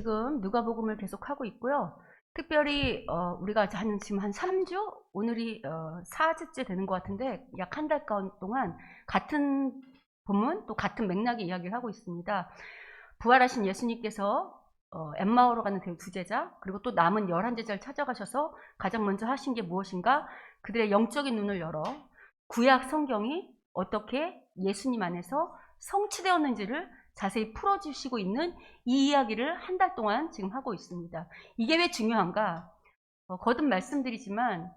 지금 누가복음을 계속하고 있고요. 특별히 우리가 지금 한 3주? 오늘이 4주째 되는 것 같은데 약 한 달 동안 같은 본문 또 같은 맥락의 이야기를 하고 있습니다. 부활하신 예수님께서 엠마오로 가는 두 제자 그리고 또 남은 11제자를 찾아가셔서 가장 먼저 하신 게 무엇인가? 그들의 영적인 눈을 열어 구약 성경이 어떻게 예수님 안에서 성취되었는지를 자세히 풀어주시고 있는 이 이야기를 한 달 동안 지금 하고 있습니다. 이게 왜 중요한가? 거듭 말씀드리지만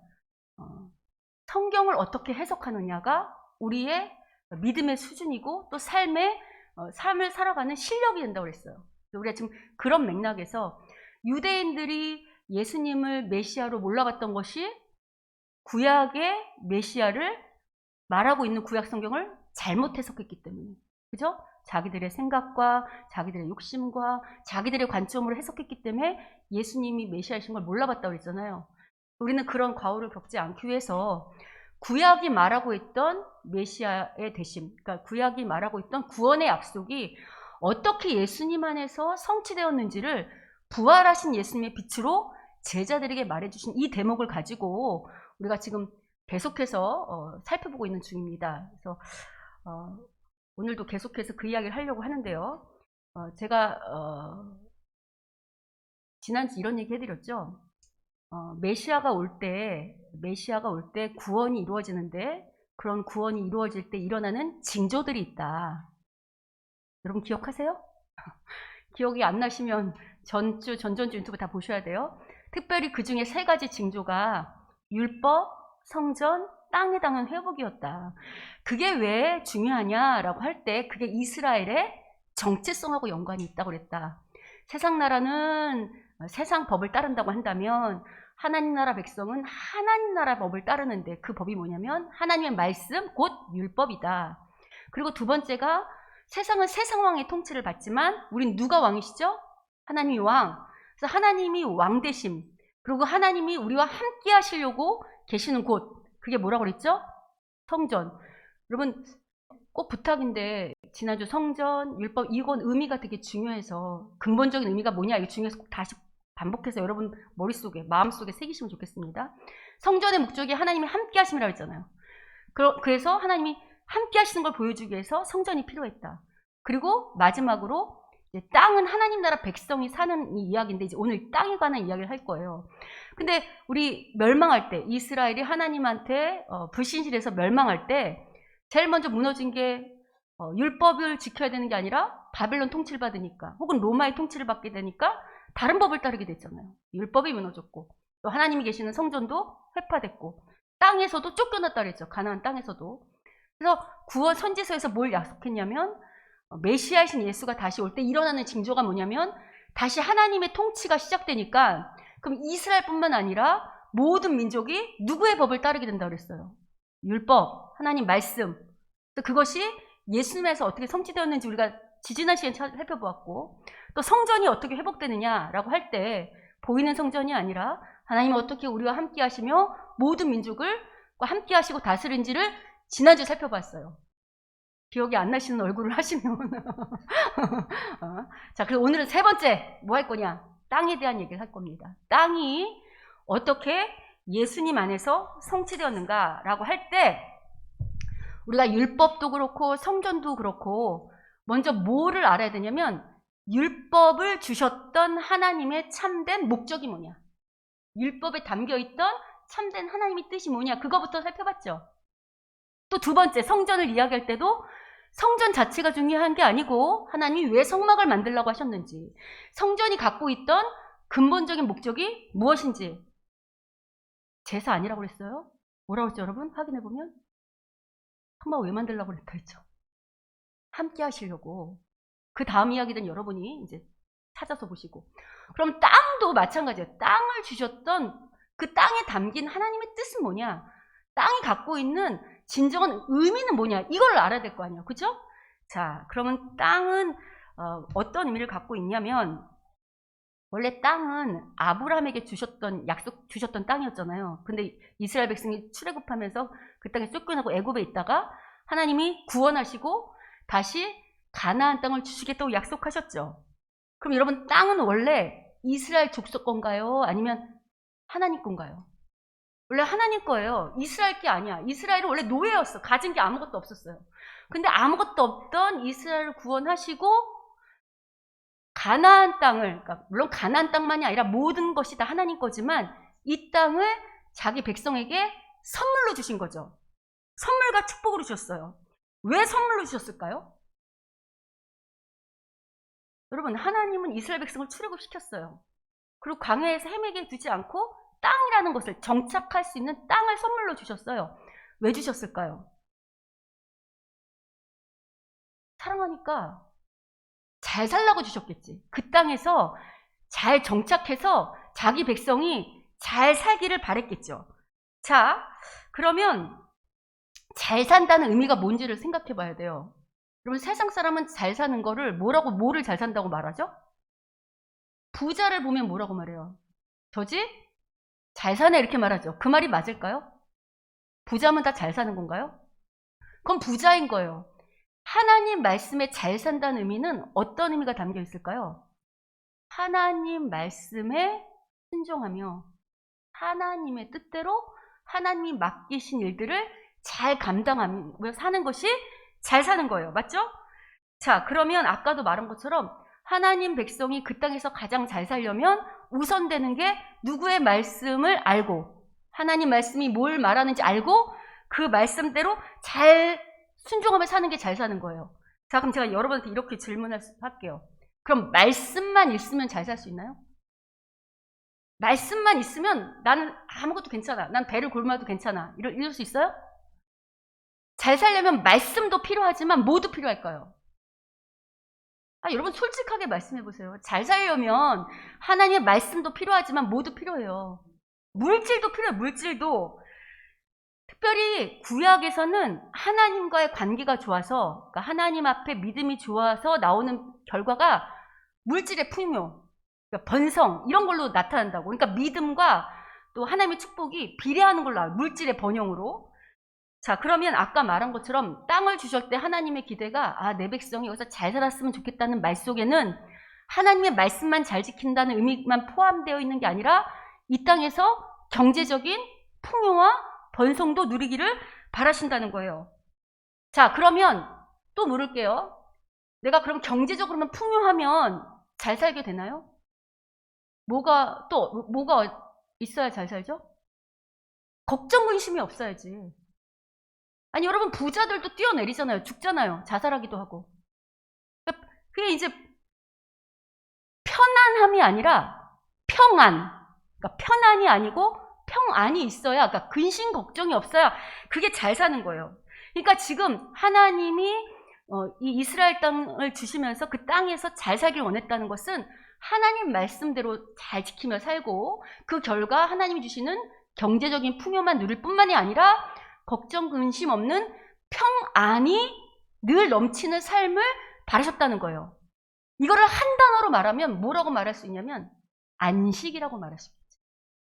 성경을 어떻게 해석하느냐가 우리의 믿음의 수준이고 또 삶을 살아가는 실력이 된다고 그랬어요. 우리가 지금 그런 맥락에서 유대인들이 예수님을 메시아로 몰라봤던 것이 구약의 메시아를 말하고 있는 구약 성경을 잘못 해석했기 때문에, 그죠? 자기들의 생각과 자기들의 욕심과 자기들의 관점으로 해석했기 때문에 예수님이 메시아이신 걸 몰라봤다고 그랬잖아요. 우리는 그런 과오를 겪지 않기 위해서 구약이 말하고 있던 메시아의 대심, 그러니까 구약이 말하고 있던 구원의 약속이 어떻게 예수님 안에서 성취되었는지를 부활하신 예수님의 빛으로 제자들에게 말해주신 이 대목을 가지고 우리가 지금 계속해서 살펴보고 있는 중입니다. 그래서 오늘도 계속해서 그 이야기를 하려고 하는데요. 제가 지난주 이런 얘기 해드렸죠. 메시아가 올 때 구원이 이루어지는데 그런 구원이 이루어질 때 일어나는 징조들이 있다. 여러분 기억하세요? 기억이 안 나시면 전전주 유튜브 다 보셔야 돼요. 특별히 그 중에 3가지 징조가 율법, 성전, 땅에 당한 회복이었다. 그게 왜 중요하냐라고 할 때 그게 이스라엘의 정체성하고 연관이 있다고 그랬다. 세상 나라는 세상 법을 따른다고 한다면 하나님 나라 백성은 하나님 나라 법을 따르는데 그 법이 뭐냐면 하나님의 말씀 곧 율법이다. 그리고 두 번째가 세상은 세상 왕의 통치를 받지만 우린 누가 왕이시죠? 하나님이 왕. 그래서 하나님이 왕 되심. 그리고 하나님이 우리와 함께 하시려고 계시는 곳. 그게 뭐라고 그랬죠? 성전. 여러분 꼭 부탁인데 지난주 성전, 율법 이건 의미가 되게 중요해서 근본적인 의미가 뭐냐 이거 중요해서 꼭 다시 반복해서 여러분 머릿속에 마음속에 새기시면 좋겠습니다. 성전의 목적이 하나님이 함께 하심이라고 했잖아요. 그래서 하나님이 함께 하시는 걸 보여주기 위해서 성전이 필요했다. 그리고 마지막으로 땅은 하나님 나라 백성이 사는 이 이야기인데 이제 오늘 땅에 관한 이야기를 할 거예요. 근데 우리 멸망할 때 이스라엘이 하나님한테 불신실해서 멸망할 때 제일 먼저 무너진 게 율법을 지켜야 되는 게 아니라 바벨론 통치를 받으니까 혹은 로마의 통치를 받게 되니까 다른 법을 따르게 됐잖아요. 율법이 무너졌고 또 하나님이 계시는 성전도 회파됐고 땅에서도 쫓겨났다 그랬죠. 가나안 땅에서도. 그래서 구원 선지서에서 뭘 약속했냐면 메시아이신 예수가 다시 올 때 일어나는 징조가 뭐냐면 다시 하나님의 통치가 시작되니까 그럼 이스라엘뿐만 아니라 모든 민족이 누구의 법을 따르게 된다고 그랬어요. 율법, 하나님 말씀. 그것이 예수님에서 어떻게 성취되었는지 우리가 지지난 시간에 살펴보았고 또 성전이 어떻게 회복되느냐라고 할 때 보이는 성전이 아니라 하나님은 어떻게 우리와 함께 하시며 모든 민족을 함께 하시고 다스린지를 지난주에 살펴봤어요. 기억이 안 나시는 얼굴을 하시면 자, 그리고 오늘은 3번째 뭐 할 거냐? 땅에 대한 얘기를 할 겁니다. 땅이 어떻게 예수님 안에서 성취되었는가라고 할 때 우리가 율법도 그렇고 성전도 그렇고 먼저 뭐를 알아야 되냐면 율법을 주셨던 하나님의 참된 목적이 뭐냐? 율법에 담겨있던 참된 하나님의 뜻이 뭐냐? 그거부터 살펴봤죠. 또 2번째 성전을 이야기할 때도 성전 자체가 중요한 게 아니고 하나님이 왜 성막을 만들라고 하셨는지 성전이 갖고 있던 근본적인 목적이 무엇인지 제사 아니라고 그랬어요? 뭐라고 했죠 여러분? 확인해보면 성막 왜 만들라고 그랬다 했죠? 함께 하시려고. 그 다음 이야기는 여러분이 이제 찾아서 보시고 그럼 땅도 마찬가지예요. 땅을 주셨던 그 땅에 담긴 하나님의 뜻은 뭐냐? 땅이 갖고 있는 진정한 의미는 뭐냐? 이걸 알아야 될 거 아니에요. 그죠? 자, 그러면 땅은 어떤 의미를 갖고 있냐면 원래 땅은 아브라함에게 약속 주셨던 땅이었잖아요. 근데 이스라엘 백성이 출애굽하면서 그 땅에 쫓겨나고 애굽에 있다가 하나님이 구원하시고 다시 가나안 땅을 주시겠다고 약속하셨죠. 그럼 여러분 땅은 원래 이스라엘 족속 건가요? 아니면 하나님 건가요? 원래 하나님 거예요. 이스라엘 게 아니야. 이스라엘은 원래 노예였어. 가진 게 아무것도 없었어요. 근데 아무것도 없던 이스라엘을 구원하시고 가나안 땅을, 그러니까 물론 가나안 땅만이 아니라 모든 것이 다 하나님 거지만 이 땅을 자기 백성에게 선물로 주신 거죠. 선물과 축복으로 주셨어요. 왜 선물로 주셨을까요? 여러분, 하나님은 이스라엘 백성을 출애굽시켰어요. 그리고 광야에서 헤매게 두지 않고 땅이라는 것을, 정착할 수 있는 땅을 선물로 주셨어요. 왜 주셨을까요? 사랑하니까 잘 살라고 주셨겠지. 그 땅에서 잘 정착해서 자기 백성이 잘 살기를 바랬겠죠. 자, 그러면 잘 산다는 의미가 뭔지를 생각해 봐야 돼요. 여러분, 세상 사람은 잘 사는 거를 뭐를 잘 산다고 말하죠? 부자를 보면 뭐라고 말해요? 저지? 잘 사네 이렇게 말하죠. 그 말이 맞을까요? 부자면 다 잘 사는 건가요? 그건 부자인 거예요. 하나님 말씀에 잘 산다는 의미는 어떤 의미가 담겨 있을까요? 하나님 말씀에 순종하며 하나님의 뜻대로 하나님이 맡기신 일들을 잘 감당하며 사는 것이 잘 사는 거예요. 맞죠? 자, 그러면 아까도 말한 것처럼 하나님 백성이 그 땅에서 가장 잘 살려면 우선되는 게 누구의 말씀을 알고 하나님 말씀이 뭘 말하는지 알고 그 말씀대로 잘 순종하며 사는 게 잘 사는 거예요. 자, 그럼 제가 여러분한테 이렇게 질문할게요. 그럼 말씀만 있으면 잘 살 수 있나요? 말씀만 있으면 나는 아무것도 괜찮아. 난 배를 골마도 괜찮아. 이럴 수 있어요? 잘 살려면 말씀도 필요하지만 뭐도 필요할까요? 여러분 솔직하게 말씀해 보세요. 잘 살려면 하나님의 말씀도 필요하지만 뭐도 필요해요. 물질도 필요해요. 물질도. 특별히 구약에서는 하나님과의 관계가 좋아서, 그러니까 하나님 앞에 믿음이 좋아서 나오는 결과가 물질의 풍요, 그러니까 번성 이런 걸로 나타난다고. 그러니까 믿음과 또 하나님의 축복이 비례하는 걸로 나와요. 물질의 번영으로. 자, 그러면 아까 말한 것처럼 땅을 주실 때 하나님의 기대가 내 백성이 여기서 잘 살았으면 좋겠다는 말 속에는 하나님의 말씀만 잘 지킨다는 의미만 포함되어 있는 게 아니라 이 땅에서 경제적인 풍요와 번성도 누리기를 바라신다는 거예요. 자, 그러면 또 물을게요. 내가 그럼 경제적으로만 풍요하면 잘 살게 되나요? 뭐가 있어야 잘 살죠? 걱정 근심이 없어야지. 아니, 여러분 부자들도 뛰어내리잖아요. 죽잖아요. 자살하기도 하고. 그게 이제 편안함이 아니라 평안. 그러니까 편안이 아니고 평안이 있어야, 그러니까 근심 걱정이 없어야 그게 잘 사는 거예요. 그러니까 지금 하나님이 이 이스라엘 땅을 주시면서 그 땅에서 잘 살길 원했다는 것은 하나님 말씀대로 잘 지키며 살고 그 결과 하나님이 주시는 경제적인 풍요만 누릴 뿐만이 아니라 걱정 근심 없는 평안이 늘 넘치는 삶을 바라셨다는 거예요. 이거를 한 단어로 말하면 뭐라고 말할 수 있냐면 안식이라고 말할 수 있죠.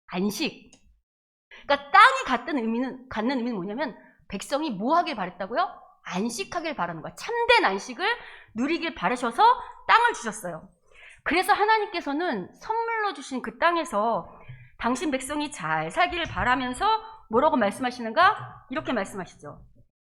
안식. 그러니까 땅이 갖는 의미는 뭐냐면 백성이 뭐 하길 바랬다고요? 안식하길 바라는 거야. 참된 안식을 누리길 바라셔서 땅을 주셨어요. 그래서 하나님께서는 선물로 주신 그 땅에서 당신 백성이 잘 살기를 바라면서 뭐라고 말씀하시는가? 이렇게 말씀하시죠.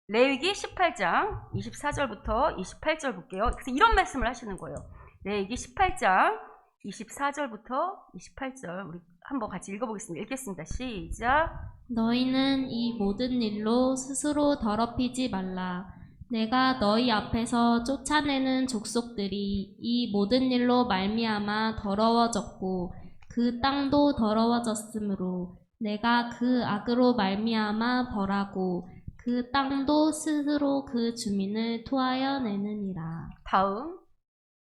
레위기 18장 24절부터 28절 볼게요. 그래서 이런 말씀을 하시는 거예요. 레위기 18장 24절부터 28절 우리 한번 같이 읽어보겠습니다. 읽겠습니다. 시작. 너희는 이 모든 일로 스스로 더럽히지 말라. 내가 너희 앞에서 쫓아내는 족속들이 이 모든 일로 말미암아 더러워졌고 그 땅도 더러워졌으므로 내가 그 악으로 말미암아 벌하고 그 땅도 스스로 그 주민을 토하여 내느니라. 다음.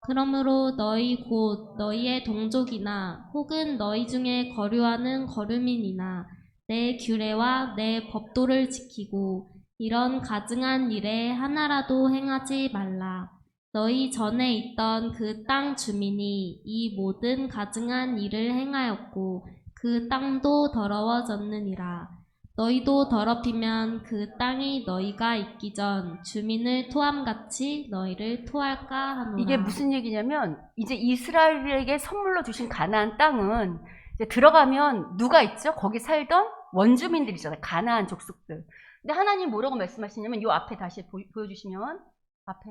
그러므로 너희 곧 너희의 동족이나 혹은 너희 중에 거류하는 거류민이나 내 규례와 내 법도를 지키고 이런 가증한 일에 하나라도 행하지 말라. 너희 전에 있던 그 땅 주민이 이 모든 가증한 일을 행하였고 그 땅도 더러워졌느니라. 너희도 더럽히면 그 땅이 너희가 있기 전 주민을 토함같이 너희를 토할까 하노라. 이게 무슨 얘기냐면 이제 이스라엘에게 선물로 주신 가나안 땅은 이제 들어가면 누가 있죠? 거기 살던 원주민들이잖아요. 가나안 족속들. 근데 하나님 뭐라고 말씀하시냐면 이 앞에 다시 보여주시면 앞에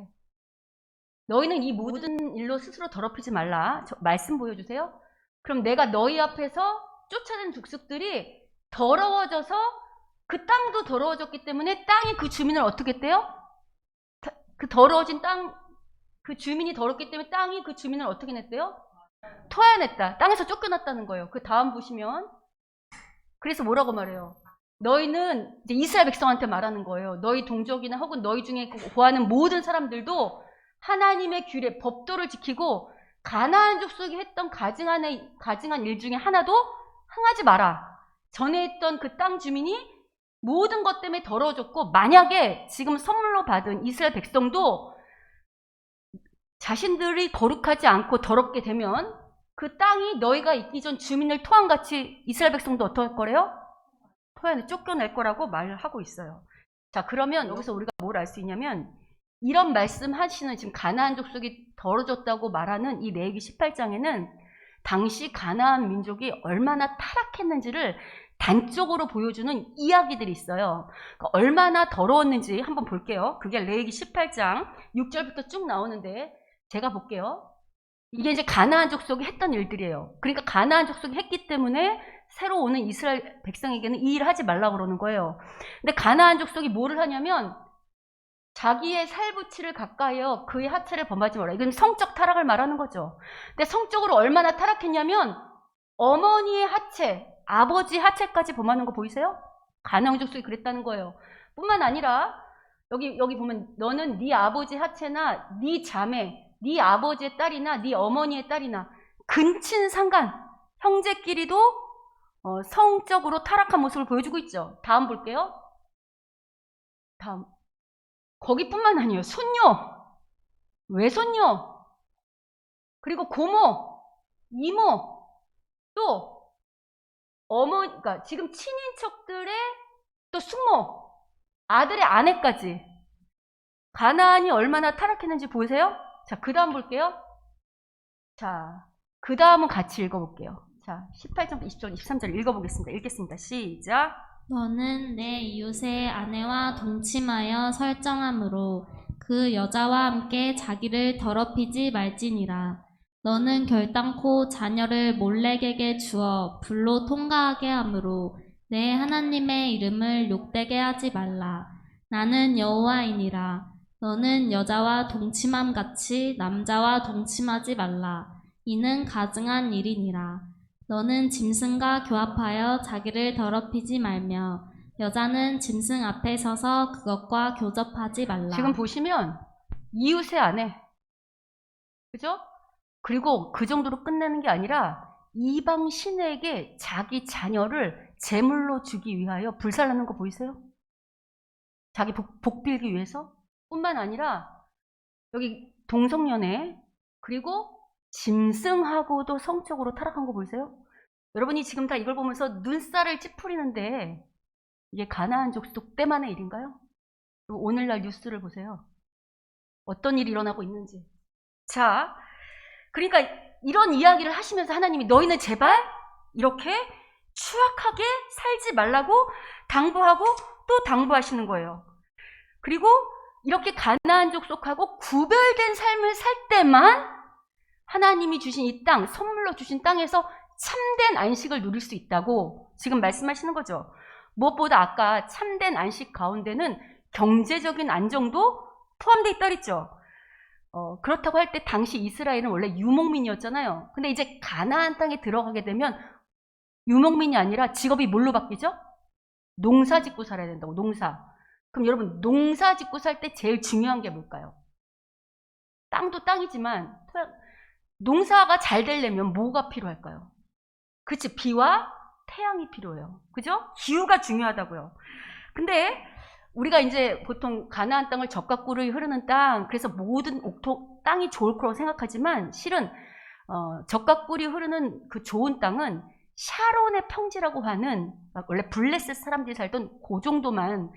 너희는 이 모든 일로 스스로 더럽히지 말라. 말씀 보여주세요. 그럼 내가 너희 앞에서 쫓아낸 족속들이 더러워져서 그 땅도 더러워졌기 때문에 땅이 그 주민을 어떻게 했대요? 그 더러워진 땅, 그 주민이 더럽기 때문에 땅이 그 주민을 어떻게 냈대요? 토해냈다. 땅에서 쫓겨났다는 거예요. 그 다음 보시면 그래서 뭐라고 말해요? 너희는 이제 이스라엘 백성한테 말하는 거예요. 너희 동족이나 혹은 너희 중에 구하는 모든 사람들도 하나님의 규례, 법도를 지키고 가나안 족속이 했던 가증한 일 중에 하나도 행하지 마라. 전에 했던 그 땅 주민이 모든 것 때문에 더러워졌고 만약에 지금 선물로 받은 이스라엘 백성도 자신들이 거룩하지 않고 더럽게 되면 그 땅이 너희가 있기 전 주민을 토함같이 이스라엘 백성도 어떡할 거래요? 토해내 쫓겨낼 거라고 말을 하고 있어요. 자, 그러면 여기서 우리가 뭘 알 수 있냐면 이런 말씀하시는 지금 가나안 족속이 더러워졌다고 말하는 이 레위기 18장에는 당시 가나안 민족이 얼마나 타락했는지를 단적으로 보여주는 이야기들이 있어요. 그러니까 얼마나 더러웠는지 한번 볼게요. 그게 레위기 18장 6절부터 쭉 나오는데 제가 볼게요. 이게 이제 가나안 족속이 했던 일들이에요. 그러니까 가나안 족속이 했기 때문에 새로 오는 이스라엘 백성에게는 이 일을 하지 말라고 그러는 거예요. 근데 가나안 족속이 뭐를 하냐면 자기의 살부치를 가까이어 그의 하체를 범하지 마라. 이건 성적 타락을 말하는 거죠. 근데 성적으로 얼마나 타락했냐면 어머니의 하체, 아버지 하체까지 범하는 거 보이세요? 가나안 족속이 그랬다는 거예요. 뿐만 아니라 여기 보면 너는 네 아버지 하체나 네 자매, 네 아버지의 딸이나 네 어머니의 딸이나 근친 상간 형제끼리도 성적으로 타락한 모습을 보여주고 있죠. 다음 볼게요. 다음. 거기뿐만 아니에요. 손녀, 외손녀, 그리고 고모, 이모, 또 그러니까 지금 친인척들의 또 숙모, 아들의 아내까지 가나안이 얼마나 타락했는지 보이세요? 자, 그 다음 볼게요. 자, 그 다음은 같이 읽어볼게요. 자, 18절, 20절, 23절 읽어보겠습니다. 읽겠습니다. 시작. 너는 내 이웃의 아내와 동침하여 설정함으로 그 여자와 함께 자기를 더럽히지 말지니라. 너는 결단코 자녀를 몰렉에게 주어 불로 통과하게 하므로 내 하나님의 이름을 욕되게 하지 말라. 나는 여호와이니라. 너는 여자와 동침함 같이 남자와 동침하지 말라. 이는 가증한 일이니라. 너는 짐승과 교합하여 자기를 더럽히지 말며 여자는 짐승 앞에 서서 그것과 교접하지 말라. 지금 보시면 이웃의 아내, 그죠? 그리고 그 정도로 끝내는 게 아니라 이방 신에게 자기 자녀를 제물로 주기 위하여 불살라는 거 보이세요? 자기 복 빌기 위해서? 뿐만 아니라 여기 동성연애, 그리고 짐승하고도 성적으로 타락한 거 보이세요? 여러분이 지금 다 이걸 보면서 눈살을 찌푸리는데 이게 가나안 족속 때만의 일인가요? 오늘날 뉴스를 보세요. 어떤 일이 일어나고 있는지. 자, 그러니까 이런 이야기를 하시면서 하나님이 너희는 제발 이렇게 추악하게 살지 말라고 당부하고 또 당부하시는 거예요. 그리고 이렇게 가나안 족속하고 구별된 삶을 살 때만 하나님이 주신 이 땅, 선물로 주신 땅에서 참된 안식을 누릴 수 있다고 지금 말씀하시는 거죠. 무엇보다 아까 참된 안식 가운데는 경제적인 안정도 포함되어 있다 그랬죠. 그렇다고 할 때 당시 이스라엘은 원래 유목민이었잖아요. 근데 이제 가나안 땅에 들어가게 되면 유목민이 아니라 직업이 뭘로 바뀌죠? 농사 짓고 살아야 된다고, 농사. 그럼 여러분, 농사 짓고 살 때 제일 중요한 게 뭘까요? 땅도 땅이지만 농사가 잘 되려면 뭐가 필요할까요? 그치, 비와 태양이 필요해요. 그죠? 기후가 중요하다고요. 근데 우리가 이제 보통 가나안 땅을 젖과 꿀이 흐르는 땅, 그래서 모든 땅이 좋을 거라고 생각하지만 실은 젖과 꿀이 흐르는 그 좋은 땅은 샤론의 평지라고 하는, 원래 블레셋 사람들이 살던 그 정도만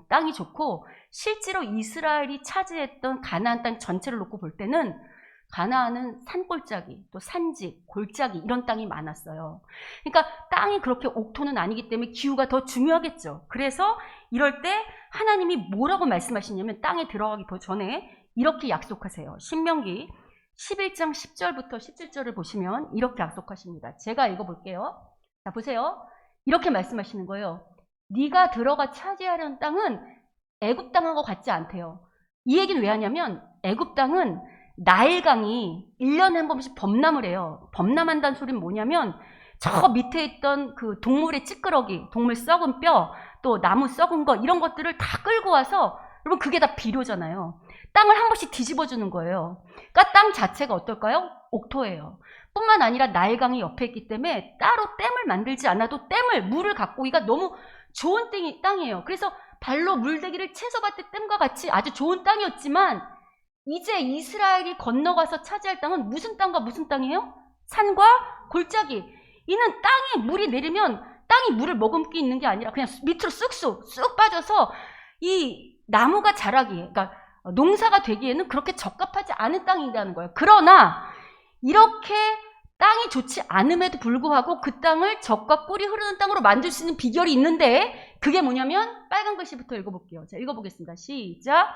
땅이 좋고, 실제로 이스라엘이 차지했던 가나안 땅 전체를 놓고 볼 때는 가나안은 산골짜기, 또 산지, 골짜기 이런 땅이 많았어요. 그러니까 땅이 그렇게 옥토는 아니기 때문에 기후가 더 중요하겠죠. 그래서 이럴 때 하나님이 뭐라고 말씀하시냐면 땅에 들어가기 전에 이렇게 약속하세요. 신명기 11장 10절부터 17절을 보시면 이렇게 약속하십니다. 제가 읽어볼게요. 자, 보세요. 이렇게 말씀하시는 거예요. 네가 들어가 차지하려는 땅은 애굽 땅하고 같지 않대요. 이 얘기는 왜 하냐면 애굽 땅은 나일강이 1년에 한 번씩 범람을 해요. 범람한다는 소리는 뭐냐면 저 밑에 있던 그 동물의 찌끄러기, 동물 썩은 뼈, 또 나무 썩은 거 이런 것들을 다 끌고 와서, 여러분 그게 다 비료잖아요. 땅을 한 번씩 뒤집어주는 거예요. 그러니까 땅 자체가 어떨까요? 옥토예요. 뿐만 아니라 나일강이 옆에 있기 때문에 따로 댐을 만들지 않아도 물을 갖고 오기가 너무 좋은 땅이에요. 그래서 발로 물대기를 채서 봤을 때 댐과 같이 아주 좋은 땅이었지만 이제 이스라엘이 건너가서 차지할 땅은 무슨 땅과 무슨 땅이에요? 산과 골짜기. 이는 땅에 물이 내리면 땅이 물을 머금고 있는 게 아니라 그냥 밑으로 쑥 빠져서 이 나무가 자라기, 그러니까 농사가 되기에는 그렇게 적합하지 않은 땅이라는 거예요. 그러나 이렇게 땅이 좋지 않음에도 불구하고 그 땅을 젖과 꿀이 흐르는 땅으로 만들 수 있는 비결이 있는데 그게 뭐냐면 빨간 글씨부터 읽어볼게요. 자, 읽어보겠습니다. 시작.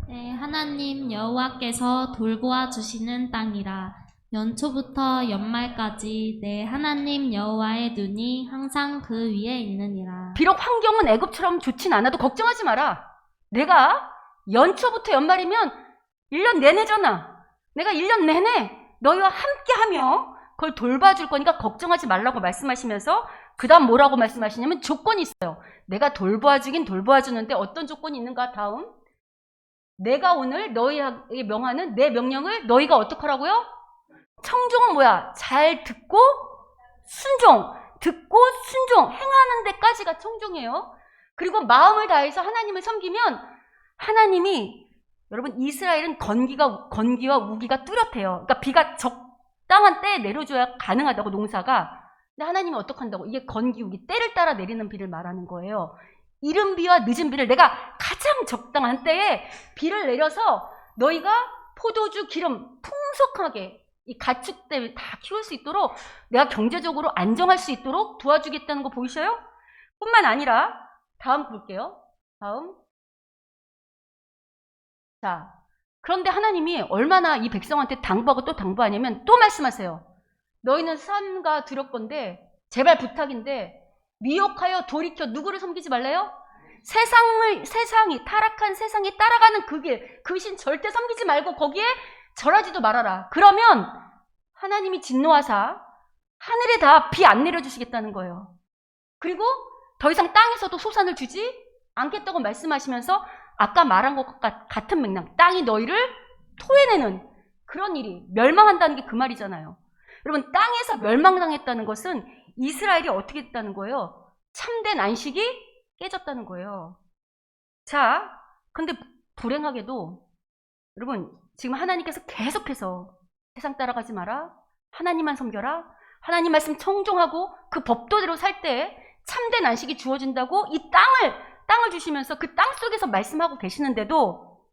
네, 하나님 여호와께서 돌보아 주시는 땅이라. 연초부터 연말까지 내 하나님 여호와의 눈이 항상 그 위에 있느니라. 비록 환경은 애굽처럼 좋진 않아도 걱정하지 마라. 내가 연초부터 연말이면 1년 내내잖아. 내가 1년 내내 너희와 함께하며 그걸 돌봐줄 거니까 걱정하지 말라고 말씀하시면서 그 다음 뭐라고 말씀하시냐면 조건이 있어요. 내가 돌봐주긴 돌봐주는데 어떤 조건이 있는가? 다음. 내가 오늘 너희에게 명하는 내 명령을 너희가 어떻게 하라고요? 청종은 뭐야? 잘 듣고 순종. 듣고 순종. 행하는 데까지가 청종이에요. 그리고 마음을 다해서 하나님을 섬기면 하나님이, 여러분 이스라엘은 건기와 우기가 뚜렷해요. 그러니까 비가 적당한 때에 내려줘야 가능하다고 농사가. 근데 하나님이 어떻게 한다고? 이게 건기, 우기, 때를 따라 내리는 비를 말하는 거예요. 이른 비와 늦은 비를 내가 가장 적당한 때에 비를 내려서 너희가 포도주 기름 풍성하게 이 가축들 다 키울 수 있도록 내가 경제적으로 안정할 수 있도록 도와주겠다는 거 보이셔요? 뿐만 아니라 다음 볼게요. 다음. 자, 그런데 하나님이 얼마나 이 백성한테 당부하고 또 당부하냐면 또 말씀하세요. 너희는 산과 들었건데 제발 부탁인데 미혹하여 돌이켜 누구를 섬기지 말래요? 세상이 타락한 세상이 따라가는 그 길, 그 신 절대 섬기지 말고 거기에 절하지도 말아라. 그러면 하나님이 진노하사 하늘에 다 비 안 내려주시겠다는 거예요. 그리고 더 이상 땅에서도 소산을 주지 않겠다고 말씀하시면서 아까 말한 것과 같은 맥락, 땅이 너희를 토해내는 그런 일이 멸망한다는 게 그 말이잖아요. 여러분 땅에서 멸망당했다는 것은 이스라엘이 어떻게 됐다는 거예요? 참된 안식이 깨졌다는 거예요. 자, 근데 불행하게도 여러분 지금 하나님께서 계속해서 세상 따라가지 마라, 하나님만 섬겨라, 하나님 말씀 청종하고 그 법도대로 살 때 참된 안식이 주어진다고 이 땅을 주시면서 그 땅 속에서 말씀하고 계시는데도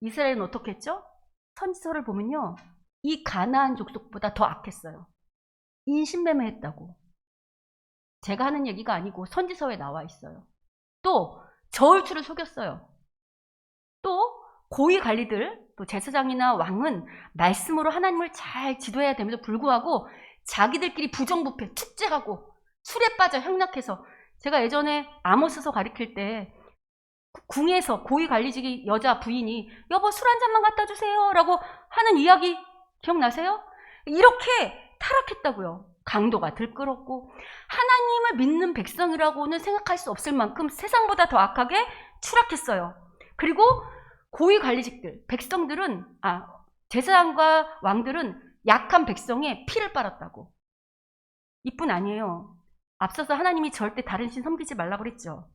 이스라엘은 어떻게 했죠? 선지서를 보면요, 이 가나안 족속보다 더 악했어요. 인신매매했다고. 제가 하는 얘기가 아니고 선지서에 나와 있어요. 또 저울추를 속였어요. 또 고위 관리들, 또 제사장이나 왕은 말씀으로 하나님을 잘 지도해야 됨에도 불구하고 자기들끼리 부정부패, 축제하고 술에 빠져 향락해서, 제가 예전에 아모스서 가르칠 때 궁에서 고위 관리직이 여자 부인이 여보 술 한 잔만 갖다 주세요 라고 하는 이야기 기억나세요? 이렇게 타락했다고요. 강도가 들끓었고 하나님을 믿는 백성이라고는 생각할 수 없을 만큼 세상보다 더 악하게 추락했어요. 그리고 고위 관리직들, 백성들은, 제사장과 왕들은 약한 백성에 피를 빨았다고. 이뿐 아니에요. 앞서서 하나님이 절대 다른 신 섬기지 말라고 그랬죠.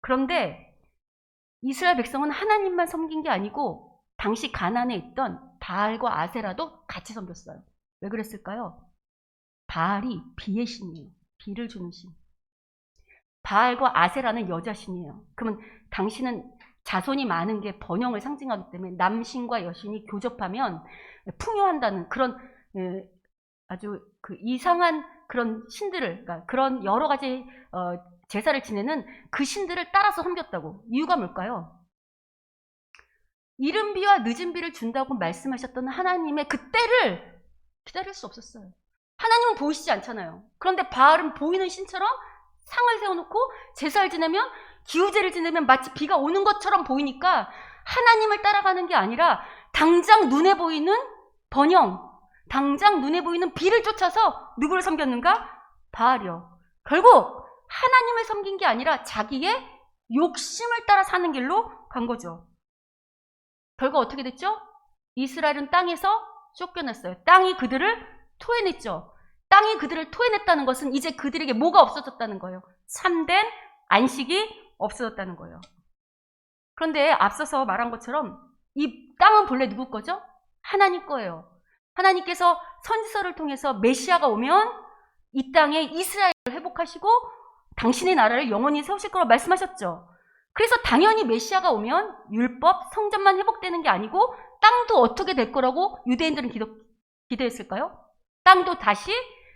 그런데 이스라엘 백성은 하나님만 섬긴 게 아니고 당시 가나안에 있던 바알과 아세라도 같이 섬겼어요. 왜 그랬을까요? 바알이 비의 신이에요. 비를 주는 신. 바알과 아세라는 여자 신이에요. 그러면 당신은 자손이 많은 게 번영을 상징하기 때문에 남신과 여신이 교접하면 풍요한다는 그런 아주 그 이상한 그런 신들을, 그러니까 그런 여러 가지 제사를 지내는 그 신들을 따라서 섬겼다고. 이유가 뭘까요? 이른 비와 늦은 비를 준다고 말씀하셨던 하나님의 그 때를 기다릴 수 없었어요. 하나님은 보이시지 않잖아요. 그런데 바알은 보이는 신처럼 상을 세워놓고 제사를 지내면, 기후제를 지내면 마치 비가 오는 것처럼 보이니까 하나님을 따라가는 게 아니라 당장 눈에 보이는 번영, 당장 눈에 보이는 비를 쫓아서 누구를 섬겼는가? 바알이요. 결국 하나님을 섬긴 게 아니라 자기의 욕심을 따라 사는 길로 간 거죠. 결국 어떻게 됐죠? 이스라엘은 땅에서 쫓겨났어요. 땅이 그들을 토해냈죠. 땅이 그들을 토해냈다는 것은 이제 그들에게 뭐가 없어졌다는 거예요? 참된 안식이 없어졌다는 거예요. 그런데 앞서서 말한 것처럼 이 땅은 본래 누구 거죠? 하나님 거예요. 하나님께서 선지서를 통해서 메시아가 오면 이 땅에 이스라엘을 회복하시고 당신의 나라를 영원히 세우실 거라고 말씀하셨죠. 그래서 당연히 메시아가 오면 율법, 성전만 회복되는 게 아니고 땅도 어떻게 될 거라고 유대인들은 기대했을까요? 땅도 다시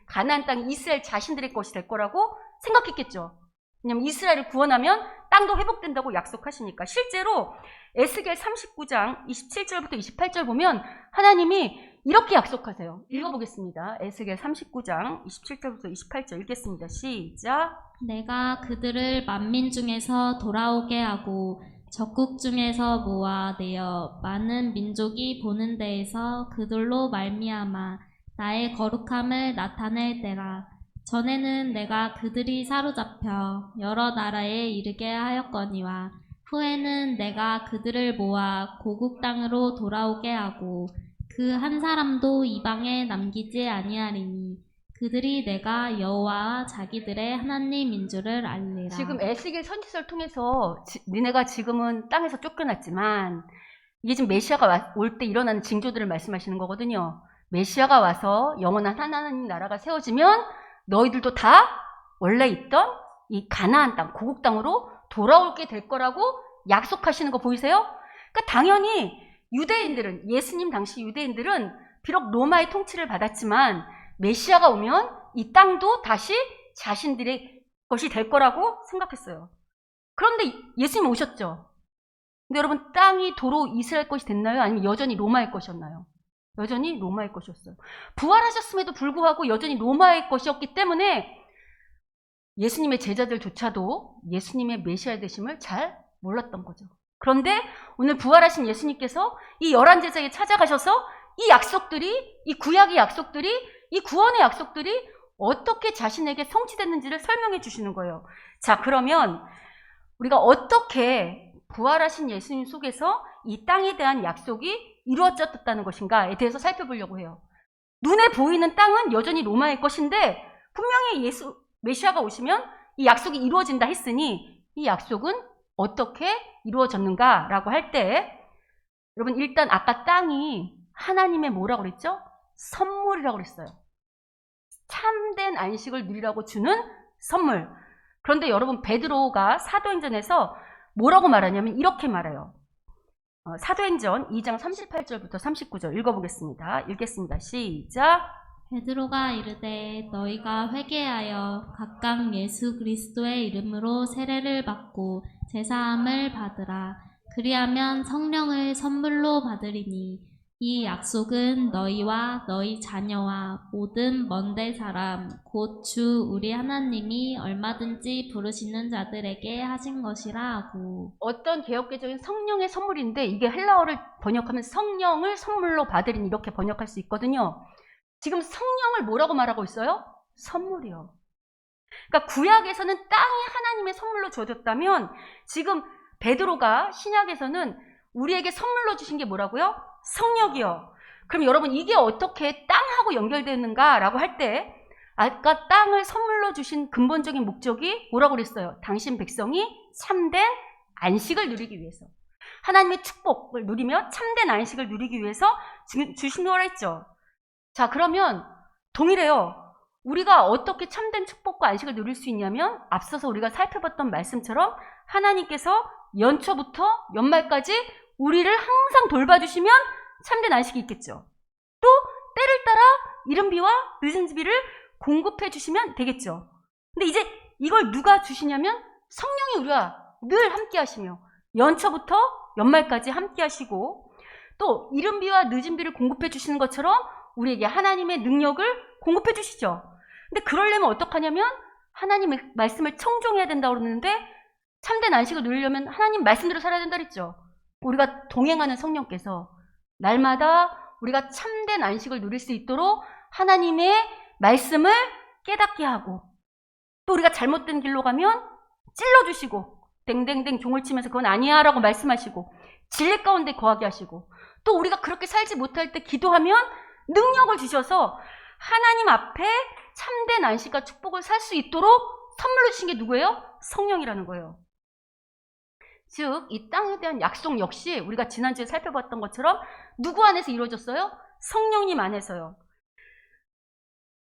가나안 땅이 이스라엘 자신들의 것이 될 거라고 생각했겠죠. 왜냐하면 이스라엘을 구원하면 땅도 회복된다고 약속하시니까. 실제로 에스겔 39장 27절부터 28절 보면 하나님이 이렇게 약속하세요. 읽어보겠습니다. 에스겔 39장 27절부터 28절 읽겠습니다. 시작. 내가 그들을 만민 중에서 돌아오게 하고 적국 중에서 모아내어 많은 민족이 보는 데에서 그들로 말미암아 나의 거룩함을 나타낼 때라. 전에는 내가 그들이 사로잡혀 여러 나라에 이르게 하였거니와 후에는 내가 그들을 모아 고국 땅으로 돌아오게 하고 그 한 사람도 이방에 남기지 아니하리니 그들이 내가 여호와 자기들의 하나님인 줄을 알리라. 지금 에스겔 선지서를 통해서 니네가 지금은 땅에서 쫓겨났지만 이게 지금 메시아가 올 때 일어나는 징조들을 말씀하시는 거거든요. 메시아가 와서 영원한 하나님 나라가 세워지면 너희들도 다 원래 있던 이 가나안 땅, 고국 땅으로 돌아오게 될 거라고 약속하시는 거 보이세요? 그러니까 당연히 유대인들은, 예수님 당시 유대인들은 비록 로마의 통치를 받았지만 메시아가 오면 이 땅도 다시 자신들의 것이 될 거라고 생각했어요. 그런데 예수님 오셨죠? 근데 여러분, 땅이 도로 이스라엘 것이 됐나요? 아니면 여전히 로마의 것이었나요? 여전히 로마의 것이었어요. 부활하셨음에도 불구하고 여전히 로마의 것이었기 때문에 예수님의 제자들조차도 예수님의 메시아 되심을 잘 몰랐던 거죠. 그런데 오늘 부활하신 예수님께서 이 11제자에게 찾아가셔서 이 약속들이, 이 구약의 약속들이, 이 구원의 약속들이 어떻게 자신에게 성취됐는지를 설명해 주시는 거예요. 자, 그러면 우리가 어떻게 부활하신 예수님 속에서 이 땅에 대한 약속이 이루어졌다는 것인가에 대해서 살펴보려고 해요. 눈에 보이는 땅은 여전히 로마의 것인데 분명히 메시아가 오시면 이 약속이 이루어진다 했으니 이 약속은 어떻게 이루어졌는가라고 할 때 여러분, 일단 아까 땅이 하나님의 뭐라고 그랬죠? 선물이라고 그랬어요. 참된 안식을 누리라고 주는 선물. 그런데 여러분, 베드로가 사도행전에서 뭐라고 말하냐면 이렇게 말해요. 사도행전 2장 38절부터 39절 읽어보겠습니다. 읽겠습니다. 시작. 베드로가 이르되 너희가 회개하여 각각 예수 그리스도의 이름으로 세례를 받고 제사함을 받으라. 그리하면 성령을 선물로 받으리니 이 약속은 너희와 너희 자녀와 모든 먼데 사람 곧 주 우리 하나님이 얼마든지 부르시는 자들에게 하신 것이라 하고. 어떤 개역개정인 성령의 선물인데 이게 헬라어를 번역하면 성령을 선물로 받으리니 이렇게 번역할 수 있거든요. 지금 성령을 뭐라고 말하고 있어요? 선물이요. 그러니까 구약에서는 땅이 하나님의 선물로 주어졌다면 지금 베드로가 신약에서는 우리에게 선물로 주신 게 뭐라고요? 성령이요. 그럼 여러분, 이게 어떻게 땅하고 연결되는가라고 할 때 아까 땅을 선물로 주신 근본적인 목적이 뭐라고 그랬어요? 당신 백성이 참된 안식을 누리기 위해서, 하나님의 축복을 누리며 참된 안식을 누리기 위해서 주신 거라 했죠. 자, 그러면 동일해요. 우리가 어떻게 참된 축복과 안식을 누릴 수 있냐면 앞서서 우리가 살펴봤던 말씀처럼 하나님께서 연초부터 연말까지 우리를 항상 돌봐주시면 참된 안식이 있겠죠. 또 때를 따라 이른 비와 늦은 비를 공급해 주시면 되겠죠. 근데 이제 이걸 누가 주시냐면 성령이 우리와 늘 함께 하시며 연초부터 연말까지 함께 하시고 또 이른 비와 늦은 비를 공급해 주시는 것처럼 우리에게 하나님의 능력을 공급해 주시죠. 근데 그러려면 어떡하냐면 하나님의 말씀을 청종해야 된다고 그러는데 참된 안식을 누리려면 하나님 말씀대로 살아야 된다 그랬죠. 우리가 동행하는 성령께서 날마다 우리가 참된 안식을 누릴 수 있도록 하나님의 말씀을 깨닫게 하고 또 우리가 잘못된 길로 가면 찔러주시고 댕댕댕 종을 치면서 그건 아니야 라고 말씀하시고 진리 가운데 거하게 하시고 또 우리가 그렇게 살지 못할 때 기도하면 능력을 주셔서 하나님 앞에 참된 안식과 축복을 살 수 있도록 선물로 주신 게 누구예요? 성령이라는 거예요. 즉, 이 땅에 대한 약속 역시 우리가 지난주에 살펴봤던 것처럼 누구 안에서 이루어졌어요? 성령님 안에서요.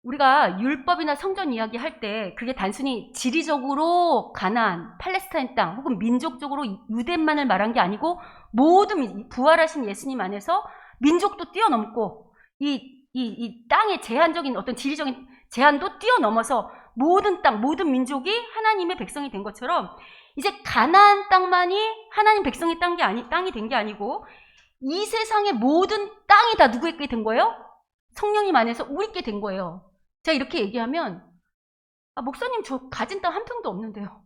우리가 율법이나 성전 이야기 할 때 그게 단순히 지리적으로 가나안, 팔레스타인 땅 혹은 민족적으로 유대만을 말한 게 아니고 모든 부활하신 예수님 안에서 민족도 뛰어넘고 이 땅의 제한적인 어떤 지리적인 제한도 뛰어넘어서 모든 땅, 모든 민족이 하나님의 백성이 된 것처럼 이제 가나안 땅만이 하나님 백성의 땅이 된 게 아니고 이 세상의 모든 땅이 다 누구에게 된 거예요? 성령님 안에서 우리께 된 거예요. 제가 이렇게 얘기하면 목사님 저 가진 땅 한 평도 없는데요.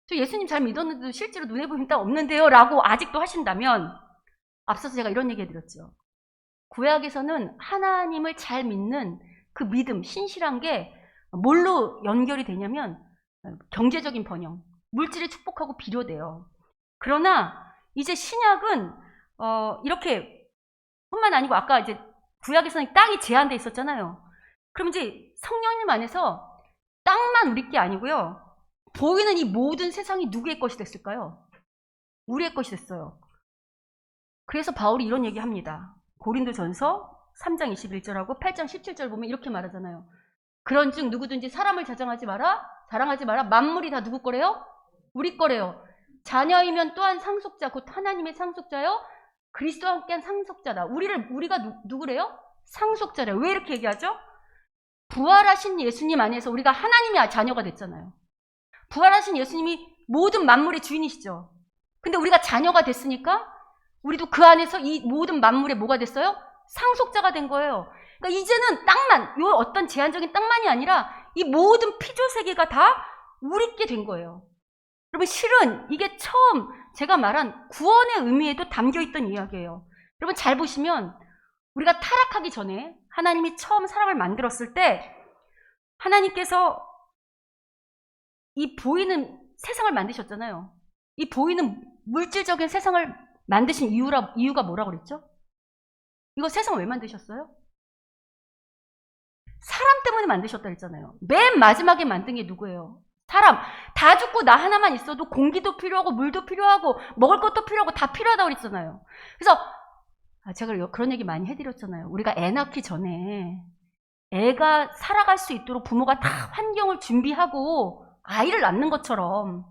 저 예수님 잘 믿었는데도 실제로 눈에 보이는 땅 없는데요 라고 아직도 하신다면 앞서서 제가 이런 얘기 해드렸죠. 구약에서는 하나님을 잘 믿는 그 믿음, 신실한 게 뭘로 연결이 되냐면 경제적인 번영, 물질의 축복하고 비료돼요. 그러나 이제 신약은 이렇게 뿐만 아니고 아까 이제 구약에서는 땅이 제한돼 있었잖아요. 그럼 이제 성령님 안에서 땅만 우리 게 아니고요. 보이는 이 모든 세상이 누구의 것이 됐을까요? 우리의 것이 됐어요. 그래서 바울이 이런 얘기합니다. 고린도전서 3장 21절하고 8장 17절 보면 이렇게 말하잖아요. 그런즉 누구든지 사람을 자랑하지 마라. 만물이 다 누구 거래요? 우리 거래요. 자녀이면 또한 상속자, 곧 하나님의 상속자요. 그리스도와 함께한 상속자다. 우리가 누구래요? 상속자래요. 왜 이렇게 얘기하죠? 부활하신 예수님 안에서 우리가 하나님의 자녀가 됐잖아요. 부활하신 예수님이 모든 만물의 주인이시죠. 근데 우리가 자녀가 됐으니까 우리도 그 안에서 이 모든 만물의 뭐가 됐어요? 상속자가 된 거예요. 그러니까 이제는 땅만, 요 어떤 제한적인 땅만이 아니라 이 모든 피조 세계가 다 우리께 된 거예요. 여러분 실은 이게 처음 제가 말한 구원의 의미에도 담겨있던 이야기예요. 여러분 잘 보시면 우리가 타락하기 전에 하나님이 처음 사람을 만들었을 때 하나님께서 이 보이는 세상을 만드셨잖아요. 이 보이는 물질적인 세상을 만드신 이유가 뭐라고 그랬죠? 이거 세상을 왜 만드셨어요? 사람 때문에 만드셨다 그랬잖아요. 맨 마지막에 만든 게 누구예요? 사람. 다 죽고 나 하나만 있어도 공기도 필요하고 물도 필요하고 먹을 것도 필요하고 다 필요하다고 그랬잖아요. 그래서 제가 그런 얘기 많이 해드렸잖아요. 우리가 애 낳기 전에 애가 살아갈 수 있도록 부모가 다 환경을 준비하고 아이를 낳는 것처럼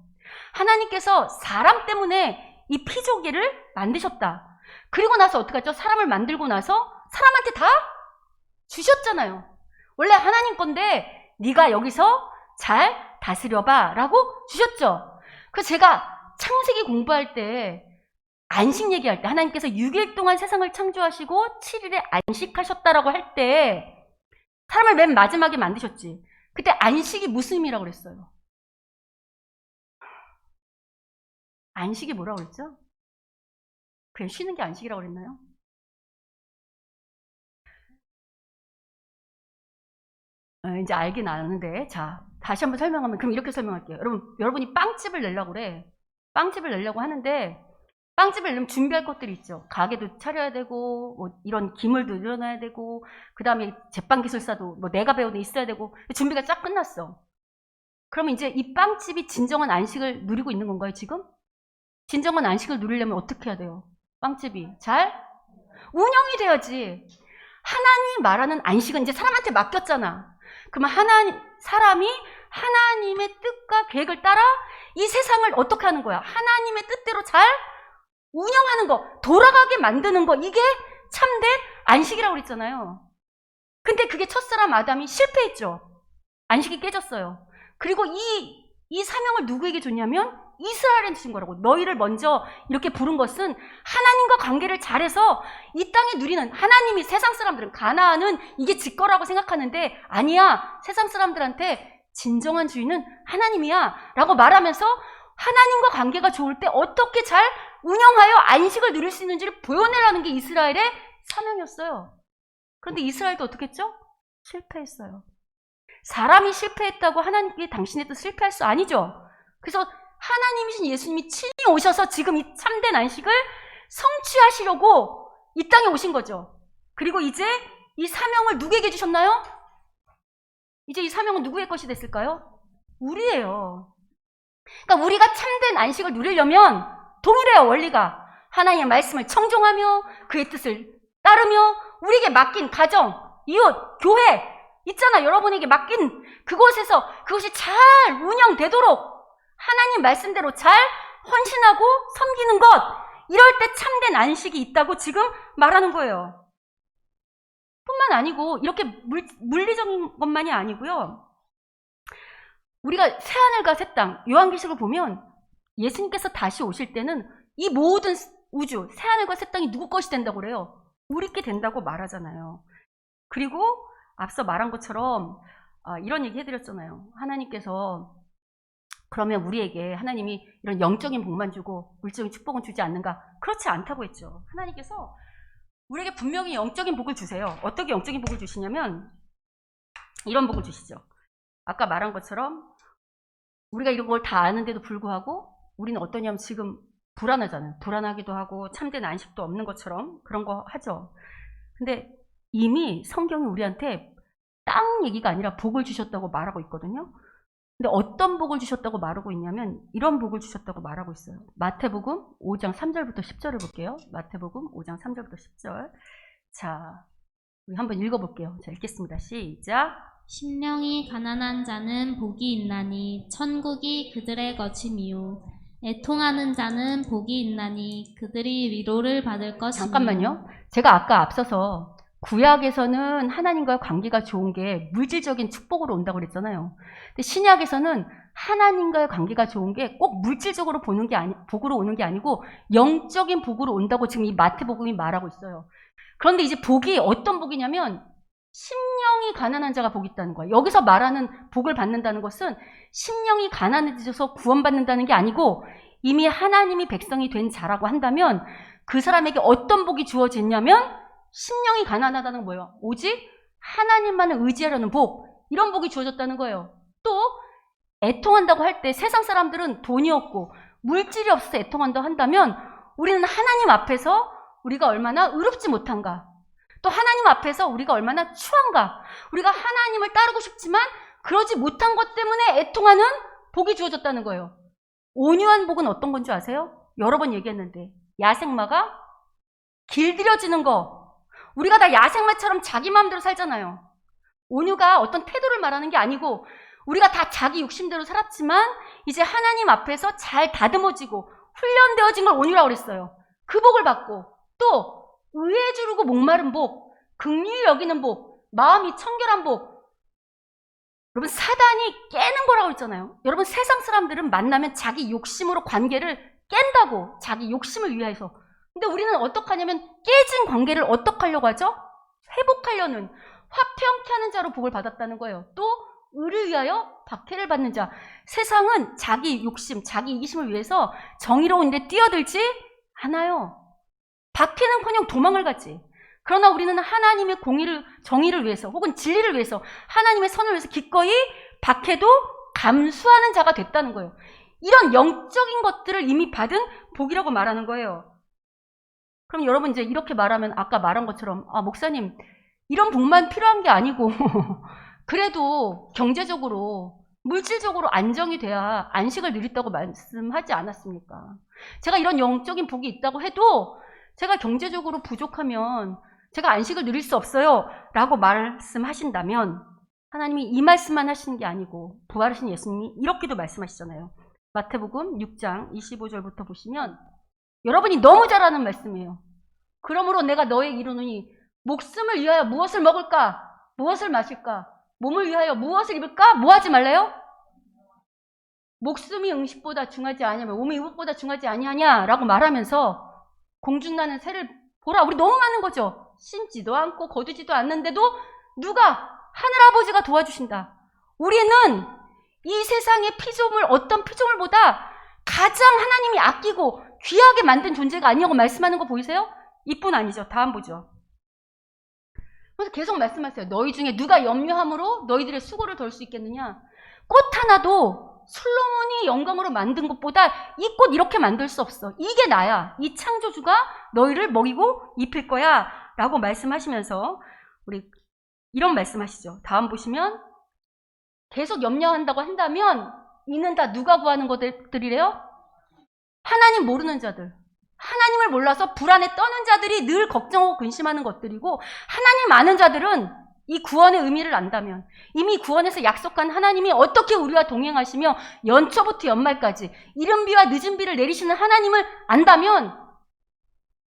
하나님께서 사람 때문에 이 피조계를 만드셨다. 그리고 나서 어떻게 하죠? 사람을 만들고 나서 사람한테 다 주셨잖아요. 원래 하나님 건데 네가 여기서 잘 다스려봐 라고 주셨죠. 그래서 제가 창세기 공부할 때 안식 얘기할 때 하나님께서 6일 동안 세상을 창조하시고 7일에 안식하셨다라고 할 때 사람을 맨 마지막에 만드셨지. 그때 안식이 무슨 의미라고 그랬어요? 안식이 뭐라고 그랬죠? 그냥 쉬는 게 안식이라고 그랬나요? 이제 알긴 아는데 자 다시 한번 설명하면 그럼 이렇게 설명할게요. 여러분이 빵집을 내려고 그래. 빵집을 내려고 하는데 빵집을 내려면 준비할 것들이 있죠. 가게도 차려야 되고 뭐 이런 기물도 늘어나야 되고 그 다음에 제빵기술사도 뭐 내가 배우는 있어야 되고 준비가 쫙 끝났어. 그러면 이제 이 빵집이 진정한 안식을 누리고 있는 건가요 지금? 진정한 안식을 누리려면 어떻게 해야 돼요? 빵집이 잘 운영이 돼야지. 하나님 말하는 안식은 이제 사람한테 맡겼잖아. 그럼 사람이 하나님의 뜻과 계획을 따라 이 세상을 어떻게 하는 거야? 하나님의 뜻대로 잘 운영하는 거, 돌아가게 만드는 거, 이게 참된 안식이라고 그랬잖아요. 근데 그게 첫사람 아담이 실패했죠. 안식이 깨졌어요. 그리고 이 사명을 누구에게 줬냐면 이스라엘한테 준 거라고. 너희를 먼저 이렇게 부른 것은 하나님과 관계를 잘해서 이 땅에 누리는, 하나님이 세상 사람들은 가나안은 이게 지 거라고 생각하는데 아니야, 세상 사람들한테 진정한 주인은 하나님이야 라고 말하면서 하나님과 관계가 좋을 때 어떻게 잘 운영하여 안식을 누릴 수 있는지를 보여내라는 게 이스라엘의 사명이었어요. 그런데 이스라엘도 어떻게 했죠? 실패했어요. 사람이 실패했다고 하나님께 당신의 뜻 실패할 수 아니죠. 그래서 하나님이신 예수님이 친히 오셔서 지금 이 참된 안식을 성취하시려고 이 땅에 오신 거죠. 그리고 이제 이 사명을 누구에게 주셨나요? 이제 이 사명은 누구의 것이 됐을까요? 우리예요. 그러니까 우리가 참된 안식을 누리려면 동일해요, 원리가. 하나님의 말씀을 청종하며 그의 뜻을 따르며 우리에게 맡긴 가정, 이웃, 교회 있잖아. 여러분에게 맡긴 그곳에서 그것이 잘 운영되도록 하나님 말씀대로 잘 헌신하고 섬기는 것, 이럴 때 참된 안식이 있다고 지금 말하는 거예요. 뿐만 아니고 이렇게 물리적인 것만이 아니고요. 우리가 새하늘과 새 땅, 요한계시록을 보면 예수님께서 다시 오실 때는 이 모든 우주, 새하늘과 새 땅이 누구 것이 된다고 그래요? 우리께 된다고 말하잖아요. 그리고 앞서 말한 것처럼 이런 얘기 해드렸잖아요. 하나님께서 그러면 우리에게 하나님이 이런 영적인 복만 주고 물질적인 축복은 주지 않는가? 그렇지 않다고 했죠. 하나님께서 우리에게 분명히 영적인 복을 주세요. 어떻게 영적인 복을 주시냐면 이런 복을 주시죠. 아까 말한 것처럼 우리가 이런 걸 다 아는데도 불구하고 우리는 어떠냐면 지금 불안하잖아요. 불안하기도 하고 참된 안식도 없는 것처럼 그런 거 하죠. 근데 이미 성경이 우리한테 땅 얘기가 아니라 복을 주셨다고 말하고 있거든요. 근데 어떤 복을 주셨다고 말하고 있냐면 이런 복을 주셨다고 말하고 있어요. 마태복음 5장 3절부터 10절을 볼게요. 마태복음 5장 3절부터 10절. 자, 우리 한번 읽어볼게요. 자, 읽겠습니다. 시작. 심령이 가난한 자는 복이 있나니 천국이 그들의 것이미요. 애통하는 자는 복이 있나니 그들이 위로를 받을 것이미요. 잠깐만요. 제가 아까 앞서서 구약에서는 하나님과의 관계가 좋은 게 물질적인 축복으로 온다고 그랬잖아요. 근데 신약에서는 하나님과의 관계가 좋은 게 꼭 물질적으로 복으로 오는 게 아니고 영적인 복으로 온다고 지금 이 마태복음이 말하고 있어요. 그런데 이제 복이 어떤 복이냐면 심령이 가난한 자가 복이 있다는 거예요. 여기서 말하는 복을 받는다는 것은 심령이 가난해져서 구원받는다는 게 아니고 이미 하나님이 백성이 된 자라고 한다면 그 사람에게 어떤 복이 주어졌냐면 심령이 가난하다는 건 뭐예요? 오직 하나님만을 의지하려는 복, 이런 복이 주어졌다는 거예요. 또 애통한다고 할 때 세상 사람들은 돈이 없고 물질이 없어서 애통한다고 한다면 우리는 하나님 앞에서 우리가 얼마나 의롭지 못한가, 또 하나님 앞에서 우리가 얼마나 추한가, 우리가 하나님을 따르고 싶지만 그러지 못한 것 때문에 애통하는 복이 주어졌다는 거예요. 온유한 복은 어떤 건지 아세요? 여러 번 얘기했는데 야생마가 길들여지는 거. 우리가 다 야생마처럼 자기 마음대로 살잖아요. 온유가 어떤 태도를 말하는 게 아니고 우리가 다 자기 욕심대로 살았지만 이제 하나님 앞에서 잘 다듬어지고 훈련되어진 걸 온유라고 그랬어요. 그 복을 받고 또 의에 주르고 목마른 복, 긍휼히 여기는 복, 마음이 청결한 복. 여러분 사단이 깨는 거라고 했잖아요. 여러분 세상 사람들은 만나면 자기 욕심으로 관계를 깬다고, 자기 욕심을 위해서. 근데 우리는 어떻게 하냐면 깨진 관계를 어떻게 하려고 하죠? 회복하려는, 화평케 하는 자로 복을 받았다는 거예요. 또 의를 위하여 박해를 받는 자. 세상은 자기 욕심, 자기 이기심을 위해서 정의로운 일에 뛰어들지 않아요. 박해는커녕 도망을 가지. 그러나 우리는 하나님의 공의를, 정의를 위해서 혹은 진리를 위해서, 하나님의 선을 위해서 기꺼이 박해도 감수하는 자가 됐다는 거예요. 이런 영적인 것들을 이미 받은 복이라고 말하는 거예요. 그럼 여러분 이제 이렇게 말하면 아까 말한 것처럼 목사님 이런 복만 필요한 게 아니고 그래도 경제적으로 물질적으로 안정이 돼야 안식을 누린다고 말씀하지 않았습니까? 제가 이런 영적인 복이 있다고 해도 제가 경제적으로 부족하면 제가 안식을 누릴 수 없어요 라고 말씀하신다면 하나님이 이 말씀만 하시는 게 아니고 부활하신 예수님이 이렇게도 말씀하시잖아요. 마태복음 6장 25절부터 보시면 여러분이 너무 잘 아는 말씀이에요. 그러므로 내가 너에게 이르노니 목숨을 위하여 무엇을 먹을까? 무엇을 마실까? 몸을 위하여 무엇을 입을까? 뭐 하지 말래요? 목숨이 음식보다 중하지 아니하며 몸이 의복보다 중하지 아니하냐라고 말하면서 공중나는 새를 보라. 우리 너무 많은 거죠. 심지도 않고 거두지도 않는데도 누가? 하늘아버지가 도와주신다. 우리는 이 세상의 피조물, 어떤 피조물보다 가장 하나님이 아끼고 귀하게 만든 존재가 아니라고 말씀하는 거 보이세요? 이뿐 아니죠. 다음 보죠. 그래서 계속 말씀하세요. 너희 중에 누가 염려함으로 너희들의 수고를 덜 수 있겠느냐? 꽃 하나도 솔로몬이 영광으로 만든 것보다 이 꽃 이렇게 만들 수 없어. 이게 나야. 이 창조주가 너희를 먹이고 입힐 거야. 라고 말씀하시면서 우리 이런 말씀하시죠. 다음 보시면 계속 염려한다고 한다면 이는 다 누가 구하는 것들이래요? 하나님 모르는 자들. 하나님을 몰라서 불안에 떠는 자들이 늘 걱정하고 근심하는 것들이고 하나님 아는 자들은 이 구원의 의미를 안다면 이미 구원에서 약속한 하나님이 어떻게 우리와 동행하시며 연초부터 연말까지 이른 비와 늦은 비를 내리시는 하나님을 안다면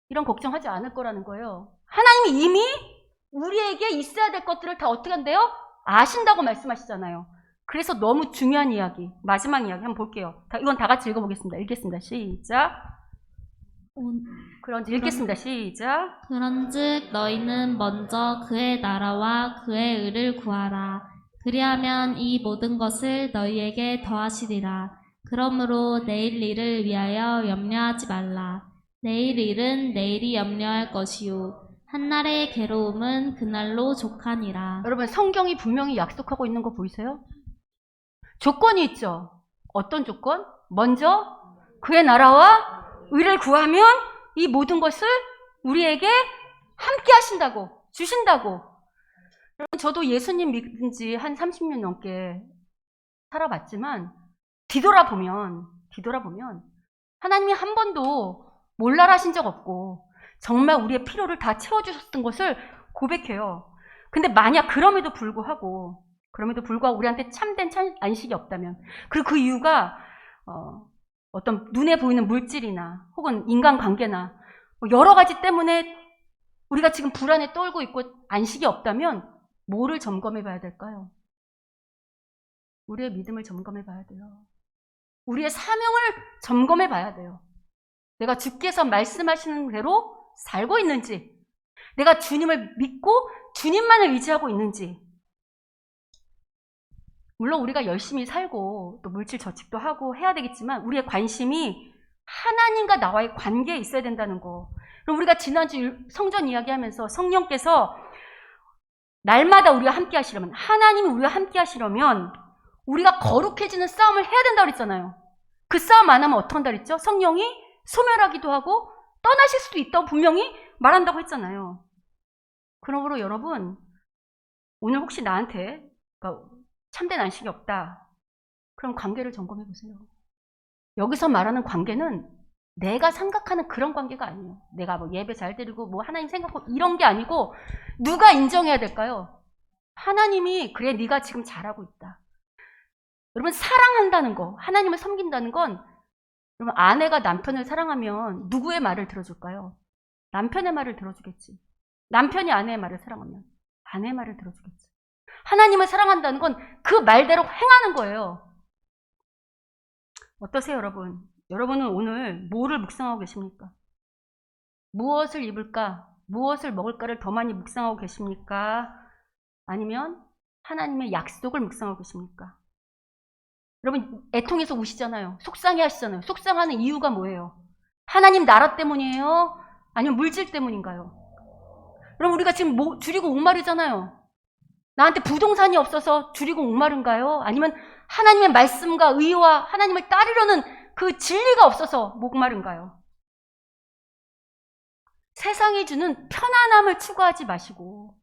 이런 걱정하지 않을 거라는 거예요. 하나님이 이미 우리에게 있어야 될 것들을 다 어떻게 한대요? 아신다고 말씀하시잖아요. 그래서 너무 중요한 이야기, 마지막 이야기 한번 볼게요. 이건 다 같이 읽어보겠습니다. 읽겠습니다. 시작. 읽겠습니다. 시작. 그런즉 너희는 먼저 그의 나라와 그의 의를 구하라. 그리하면 이 모든 것을 너희에게 더하시리라. 그러므로 내일 일을 위하여 염려하지 말라. 내일 일은 내일이 염려할 것이요 한날의 괴로움은 그날로 족하니라. 여러분 성경이 분명히 약속하고 있는 거 보이세요? 조건이 있죠. 어떤 조건? 먼저 그의 나라와 의를 구하면 이 모든 것을 우리에게 함께 하신다고, 주신다고. 여러분 저도 예수님 믿은 지 한 30년 넘게 살아봤지만 뒤돌아보면 하나님이 한 번도 몰라라 하신 적 없고 정말 우리의 필요를 다 채워주셨던 것을 고백해요. 근데 만약 그럼에도 불구하고 우리한테 참된 안식이 없다면, 그리고 그 이유가 어떤 눈에 보이는 물질이나 혹은 인간관계나 여러 가지 때문에 우리가 지금 불안에 떨고 있고 안식이 없다면 뭐를 점검해 봐야 될까요? 우리의 믿음을 점검해 봐야 돼요. 우리의 사명을 점검해 봐야 돼요. 내가 주께서 말씀하시는 대로 살고 있는지, 내가 주님을 믿고 주님만을 의지하고 있는지. 물론 우리가 열심히 살고 또 물질 저축도 하고 해야 되겠지만 우리의 관심이 하나님과 나와의 관계에 있어야 된다는 거. 그럼 우리가 지난주 성전 이야기하면서 성령께서 날마다 우리와 함께 하시려면, 하나님이 우리와 함께 하시려면 우리가 거룩해지는 싸움을 해야 된다고 그랬잖아요. 그 싸움 안 하면 어떻게 한다고 그랬죠? 성령이 소멸하기도 하고 떠나실 수도 있다고 분명히 말한다고 했잖아요. 그러므로 여러분, 오늘 혹시 나한테 참된 안식이 없다. 그럼 관계를 점검해 보세요. 여기서 말하는 관계는 내가 생각하는 그런 관계가 아니에요. 내가 뭐 예배 잘 드리고 뭐 하나님 생각하고 이런 게 아니고 누가 인정해야 될까요? 하나님이 그래 네가 지금 잘하고 있다. 여러분 사랑한다는 거, 하나님을 섬긴다는 건 여러분 아내가 남편을 사랑하면 누구의 말을 들어줄까요? 남편의 말을 들어주겠지. 남편이 아내의 말을 사랑하면 아내의 말을 들어주겠지. 하나님을 사랑한다는 건 그 말대로 행하는 거예요. 어떠세요, 여러분? 여러분은 오늘 뭐를 묵상하고 계십니까? 무엇을 입을까? 무엇을 먹을까를 더 많이 묵상하고 계십니까? 아니면 하나님의 약속을 묵상하고 계십니까? 여러분 애통해서 우시잖아요. 속상해 하시잖아요. 속상하는 이유가 뭐예요? 하나님 나라 때문이에요? 아니면 물질 때문인가요? 여러분 우리가 지금 줄이고 목마르잖아요. 나한테 부동산이 없어서 줄이고 목마른가요? 아니면 하나님의 말씀과 의와 하나님을 따르려는 그 진리가 없어서 목마른가요? 세상이 주는 편안함을 추구하지 마시고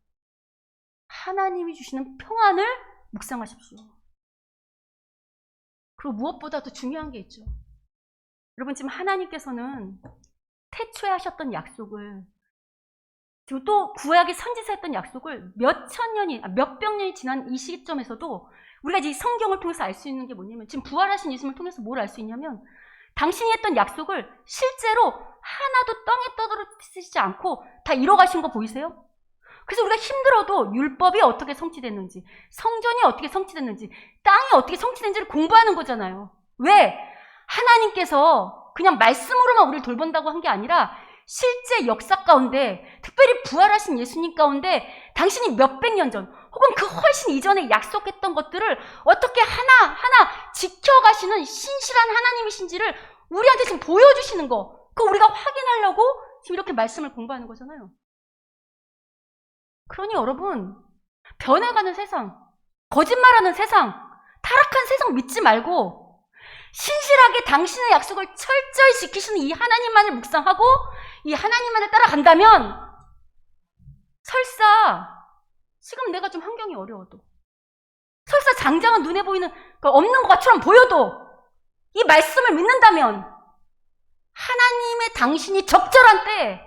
하나님이 주시는 평안을 묵상하십시오. 그리고 무엇보다도 중요한 게 있죠. 여러분 지금 하나님께서는 태초에 하셨던 약속을 지금 또 구약의 선지자 했던 약속을 몇백 년이 지난 이 시점에서도 우리가 이제 성경을 통해서 알 수 있는 게 뭐냐면, 지금 부활하신 예수님을 통해서 뭘 알 수 있냐면, 당신이 했던 약속을 실제로 하나도 땅에 떠들어지지 않고 다 이뤄가신 거 보이세요? 그래서 우리가 힘들어도 율법이 어떻게 성취됐는지, 성전이 어떻게 성취됐는지, 땅이 어떻게 성취됐는지를 공부하는 거잖아요. 왜? 하나님께서 그냥 말씀으로만 우리를 돌본다고 한 게 아니라 실제 역사 가운데, 특별히 부활하신 예수님 가운데 당신이 몇백 년 전 혹은 그 훨씬 이전에 약속했던 것들을 어떻게 하나하나 지켜가시는 신실한 하나님이신지를 우리한테 지금 보여주시는 거, 그거 우리가 확인하려고 지금 이렇게 말씀을 공부하는 거잖아요. 그러니 여러분, 변해가는 세상, 거짓말하는 세상, 타락한 세상 믿지 말고 신실하게 당신의 약속을 철저히 지키시는 이 하나님만을 묵상하고 이 하나님만을 따라간다면, 설사 지금 내가 좀 환경이 어려워도, 설사 장장은 눈에 보이는 없는 것처럼 보여도 이 말씀을 믿는다면 하나님의 당신이 적절한 때에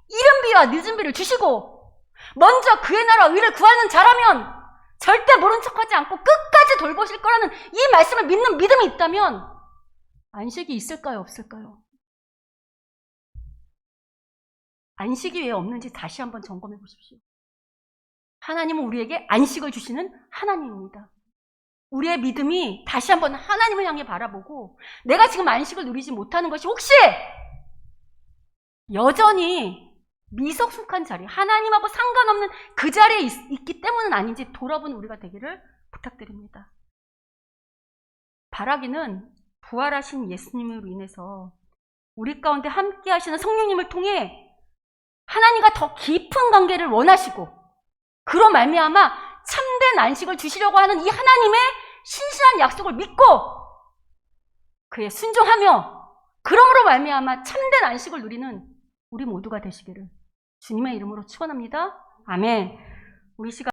이른 비와 늦은 비를 주시고 먼저 그의 나라 의를 구하는 자라면 절대 모른 척하지 않고 끝까지 돌보실 거라는 이 말씀을 믿는 믿음이 있다면 안식이 있을까요, 없을까요? 안식이 왜 없는지 다시 한번 점검해 보십시오. 하나님은 우리에게 안식을 주시는 하나님입니다. 우리의 믿음이 다시 한번 하나님을 향해 바라보고, 내가 지금 안식을 누리지 못하는 것이 혹시 여전히 미성숙한 자리, 하나님하고 상관없는 그 자리에 있기 때문은 아닌지 돌아보는 우리가 되기를 부탁드립니다. 바라기는 부활하신 예수님으로 인해서 우리 가운데 함께 하시는 성령님을 통해 하나님과 더 깊은 관계를 원하시고, 그로 말미암아 참된 안식을 주시려고 하는 이 하나님의 신실한 약속을 믿고 그에 순종하며, 그러므로 말미암아 참된 안식을 누리는 우리 모두가 되시기를 주님의 이름으로 축원합니다. 아멘. 우리 시간